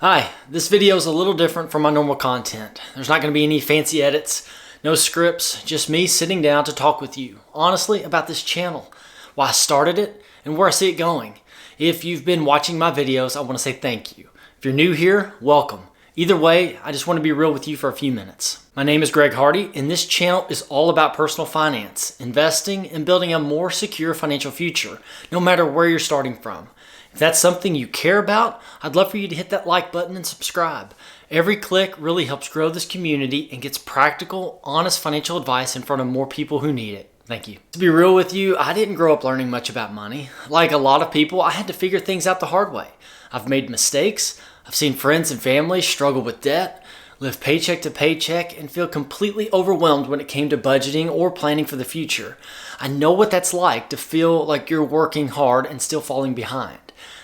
Hi, this video is a little different from my normal content. There's not going to be any fancy edits, no scripts, just me sitting down to talk with you, honestly, about this channel, why I started it, and where I see it going. If you've been watching my videos, I want to say thank you. If you're new here, welcome. Either way, I just want to be real with you for a few minutes. My name is Greg Hardy, and this channel is all about personal finance, investing, and building a more secure financial future, no matter where you're starting from. If that's something you care about, I'd love for you to hit that like button and subscribe. Every click really helps grow this community and gets practical, honest financial advice in front of more people who need it. Thank you. To be real with you, I didn't grow up learning much about money. Like a lot of people, I had to figure things out the hard way. I've made mistakes. I've seen friends and family struggle with debt, live paycheck to paycheck, and feel completely overwhelmed when it came to budgeting or planning for the future. I know what that's like to feel like you're working hard and still falling behind.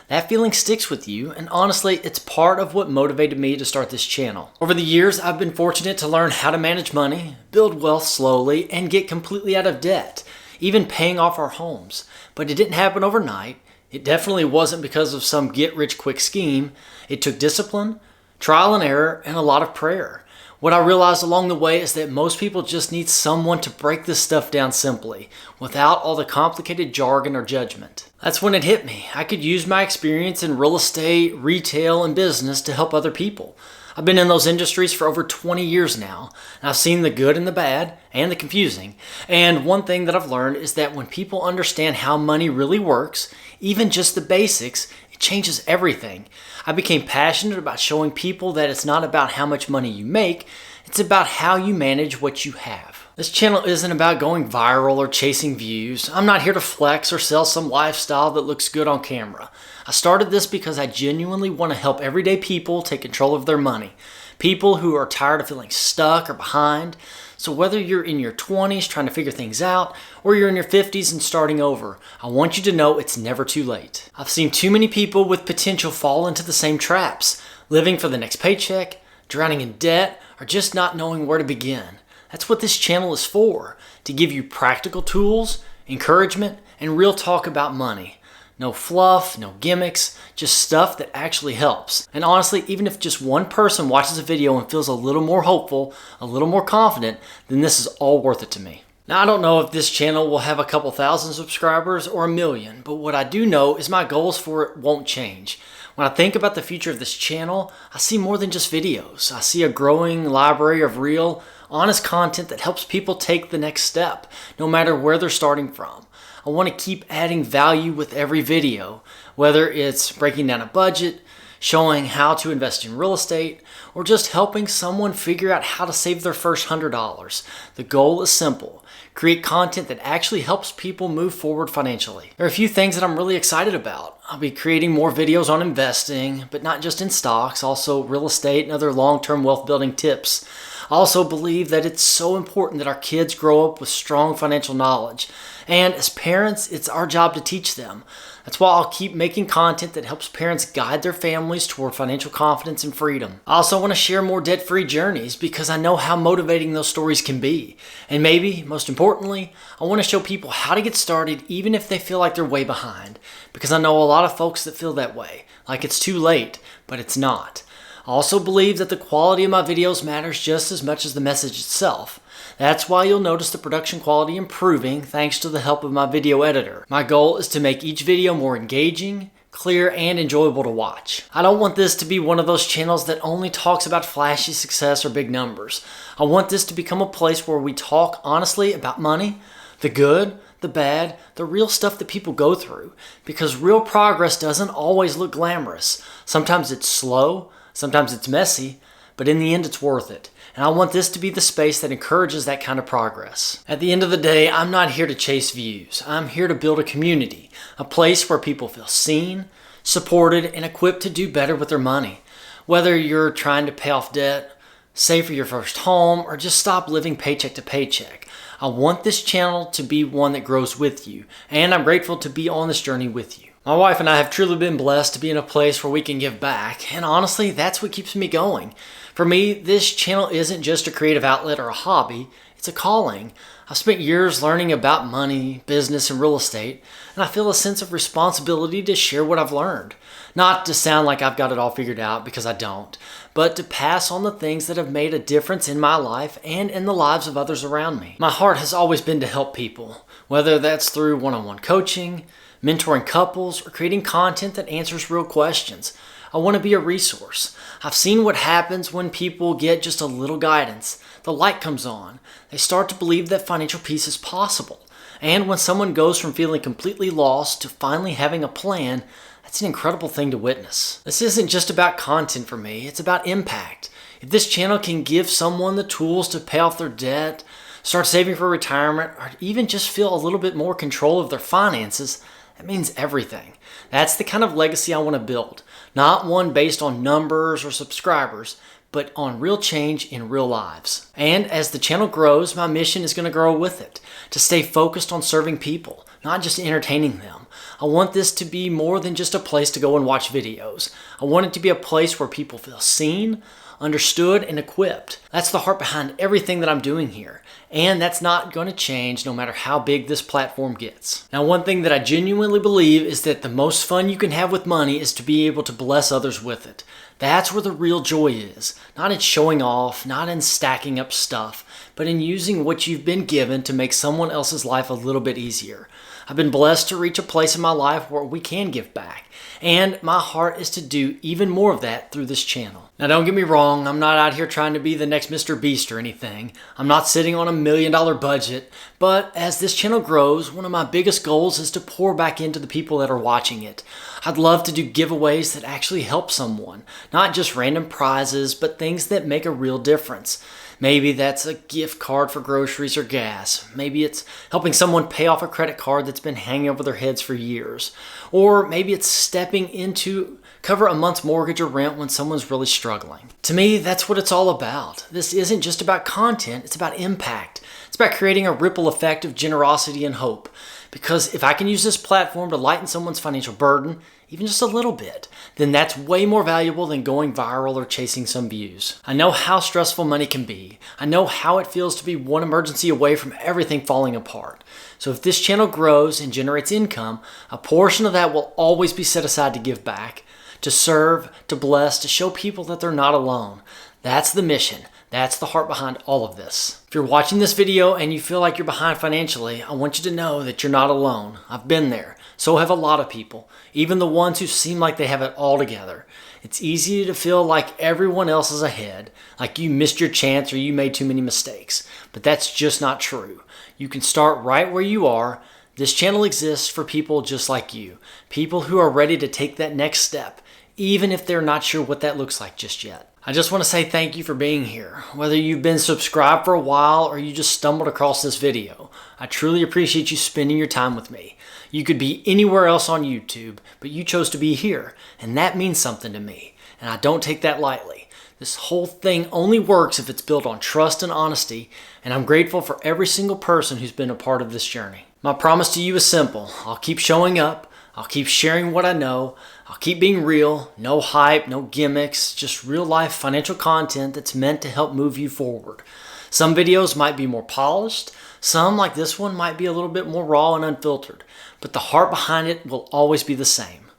That feeling sticks with you, and honestly, it's part of what motivated me to start this channel. Over the years, I've been fortunate to learn how to manage money, build wealth slowly, and get completely out of debt, even paying off our homes. But it didn't happen overnight. It definitely wasn't because of some get-rich-quick scheme. It took discipline, trial and error, and a lot of prayer. What I realized along the way is that most people just need someone to break this stuff down simply, without all the complicated jargon or judgment. That's when it hit me. I could use my experience in real estate, retail, and business to help other people. I've been in those industries for over 20 years now, and I've seen the good and the bad, and the confusing. And one thing that I've learned is that when people understand how money really works, even just the basics, it changes everything. I became passionate about showing people that it's not about how much money you make, it's about how you manage what you have. This channel isn't about going viral or chasing views. I'm not here to flex or sell some lifestyle that looks good on camera. I started this because I genuinely want to help everyday people take control of their money. People who are tired of feeling stuck or behind. So whether you're in your 20s trying to figure things out, or you're in your 50s and starting over, I want you to know it's never too late. I've seen too many people with potential fall into the same traps, living for the next paycheck, drowning in debt, or just not knowing where to begin. That's what this channel is for, to give you practical tools, encouragement, and real talk about money. No fluff, no gimmicks, just stuff that actually helps. And honestly, even if just one person watches a video and feels a little more hopeful, a little more confident, then this is all worth it to me. Now, I don't know if this channel will have a couple thousand subscribers or 1 million, but what I do know is my goals for it won't change. When I think about the future of this channel, I see more than just videos. I see a growing library of real, honest content that helps people take the next step, no matter where they're starting from. I want to keep adding value with every video, whether it's breaking down a budget, showing how to invest in real estate, or just helping someone figure out how to save their first $100. The goal is simple. Create content that actually helps people move forward financially. There are a few things that I'm really excited about. I'll be creating more videos on investing, but not just in stocks, also real estate and other long-term wealth building tips. I also believe that it's so important that our kids grow up with strong financial knowledge. And as parents, it's our job to teach them. That's why I'll keep making content that helps parents guide their families toward financial confidence and freedom. I also want to share more debt-free journeys because I know how motivating those stories can be. And maybe, most importantly, I want to show people how to get started even if they feel like they're way behind. Because I know a lot of folks that feel that way, like it's too late, but it's not. I also believe that the quality of my videos matters just as much as the message itself. That's why you'll notice the production quality improving thanks to the help of my video editor. My goal is to make each video more engaging, clear, and enjoyable to watch. I don't want this to be one of those channels that only talks about flashy success or big numbers. I want this to become a place where we talk honestly about money, the good, the bad, the real stuff that people go through. Because real progress doesn't always look glamorous. Sometimes it's slow, sometimes it's messy, but in the end it's worth it. And I want this to be the space that encourages that kind of progress. At the end of the day, I'm not here to chase views. I'm here to build a community, a place where people feel seen, supported, and equipped to do better with their money. Whether you're trying to pay off debt, save for your first home, or just stop living paycheck to paycheck, I want this channel to be one that grows with you, and I'm grateful to be on this journey with you. My wife and I have truly been blessed to be in a place where we can give back, and honestly, that's what keeps me going. For me, this channel isn't just a creative outlet or a hobby, It's a calling. I've spent years learning about money, business, and real estate, and I feel a sense of responsibility to share what I've learned. Not to sound like I've got it all figured out, because I don't, but to pass on the things that have made a difference in my life and in the lives of others around me. My heart has always been to help people, whether that's through one-on-one coaching, mentoring couples, or creating content that answers real questions. I want to be a resource. I've seen what happens when people get just a little guidance. The light comes on. They start to believe that financial peace is possible. And when someone goes from feeling completely lost to finally having a plan, that's an incredible thing to witness. This isn't just about content for me, it's about impact. If this channel can give someone the tools to pay off their debt, start saving for retirement, or even just feel a little bit more control of their finances, that means everything. That's the kind of legacy I want to build. Not one based on numbers or subscribers, but on real change in real lives. And as the channel grows, my mission is going to grow with it, to stay focused on serving people, not just entertaining them. I want this to be more than just a place to go and watch videos. I want it to be a place where people feel seen, understood, and equipped. That's the heart behind everything that I'm doing here. And that's not going to change no matter how big this platform gets. Now, one thing that I genuinely believe is that the most fun you can have with money is to be able to bless others with it. That's where the real joy is. Not in showing off, not in stacking up stuff, but in using what you've been given to make someone else's life a little bit easier. I've been blessed to reach a place in my life where we can give back. And my heart is to do even more of that through this channel. Now, don't get me wrong, I'm not out here trying to be the next Mr. Beast or anything. I'm not sitting on $1 million budget, but as this channel grows, one of my biggest goals is to pour back into the people that are watching it. I'd love to do giveaways that actually help someone, not just random prizes, but things that make a real difference. Maybe that's a gift card for groceries or gas. Maybe it's helping someone pay off a credit card that's been hanging over their heads for years. Or maybe it's stepping in to cover a month's mortgage or rent when someone's really struggling. To me, that's what it's all about. This isn't just about content, it's about impact. It's about creating a ripple effect of generosity and hope. Because if I can use this platform to lighten someone's financial burden, even just a little bit, then that's way more valuable than going viral or chasing some views. I know how stressful money can be. I know how it feels to be one emergency away from everything falling apart. So if this channel grows and generates income, a portion of that will always be set aside to give back, to serve, to bless, to show people that they're not alone. That's the mission. That's the heart behind all of this. If you're watching this video and you feel like you're behind financially, I want you to know that you're not alone. I've been there. So have a lot of people, even the ones who seem like they have it all together. It's easy to feel like everyone else is ahead, like you missed your chance or you made too many mistakes. But that's just not true. You can start right where you are. This channel exists for people just like you, people who are ready to take that next step, even if they're not sure what that looks like just yet. I just want to say thank you for being here. Whether you've been subscribed for a while or you just stumbled across this video, I truly appreciate you spending your time with me. You could be anywhere else on YouTube, but you chose to be here, and that means something to me, and I don't take that lightly. This whole thing only works if it's built on trust and honesty, and I'm grateful for every single person who's been a part of this journey. My promise to you is simple. I'll keep showing up. I'll keep sharing what I know. I'll keep being real. No hype, no gimmicks, just real life financial content that's meant to help move you forward. Some videos might be more polished. Some, like this one, might be a little bit more raw and unfiltered. But the heart behind it will always be the same.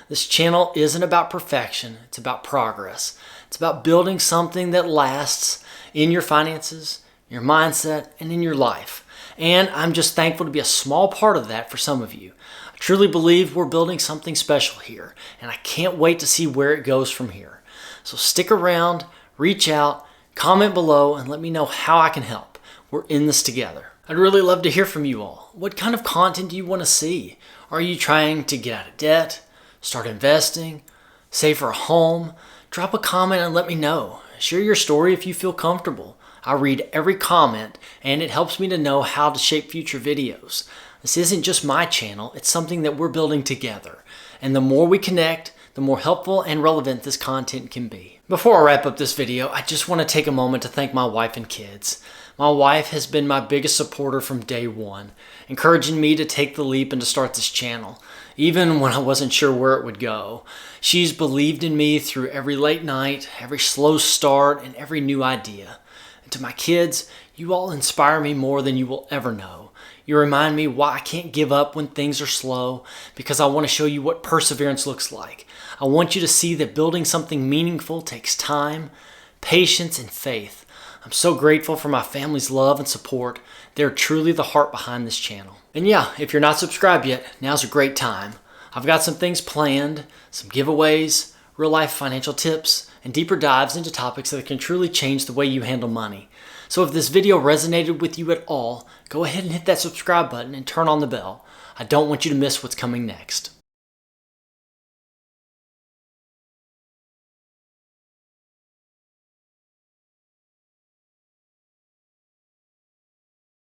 This channel isn't about perfection. It's about progress. It's about building something that lasts in your finances, your mindset, and in your life. And I'm just thankful to be a small part of that for some of you. I truly believe we're building something special here, and I can't wait to see where it goes from here. So stick around, reach out, comment below, and let me know how I can help. We're in this together. I'd really love to hear from you all. What kind of content do you want to see? Are you trying to get out of debt, start investing, save for a home? Drop a comment and let me know. Share your story if you feel comfortable. I read every comment, and it helps me to know how to shape future videos. This isn't just my channel, it's something that we're building together. And the more we connect, the more helpful and relevant this content can be. Before I wrap up this video, I just want to take a moment to thank my wife and kids. My wife has been my biggest supporter from day one, encouraging me to take the leap and to start this channel, even when I wasn't sure where it would go. She's believed in me through every late night, every slow start, and every new idea. To my kids, you all inspire me more than you will ever know. You remind me why I can't give up when things are slow, because I want to show you what perseverance looks like. I want you to see that building something meaningful takes time, patience, and faith. I'm so grateful for my family's love and support. They're truly the heart behind this channel. And yeah, if you're not subscribed yet, now's a great time. I've got some things planned, some giveaways, real life financial tips, and deeper dives into topics that can truly change the way you handle money. So if this video resonated with you at all, go ahead and hit that subscribe button and turn on the bell. I don't want you to miss what's coming next.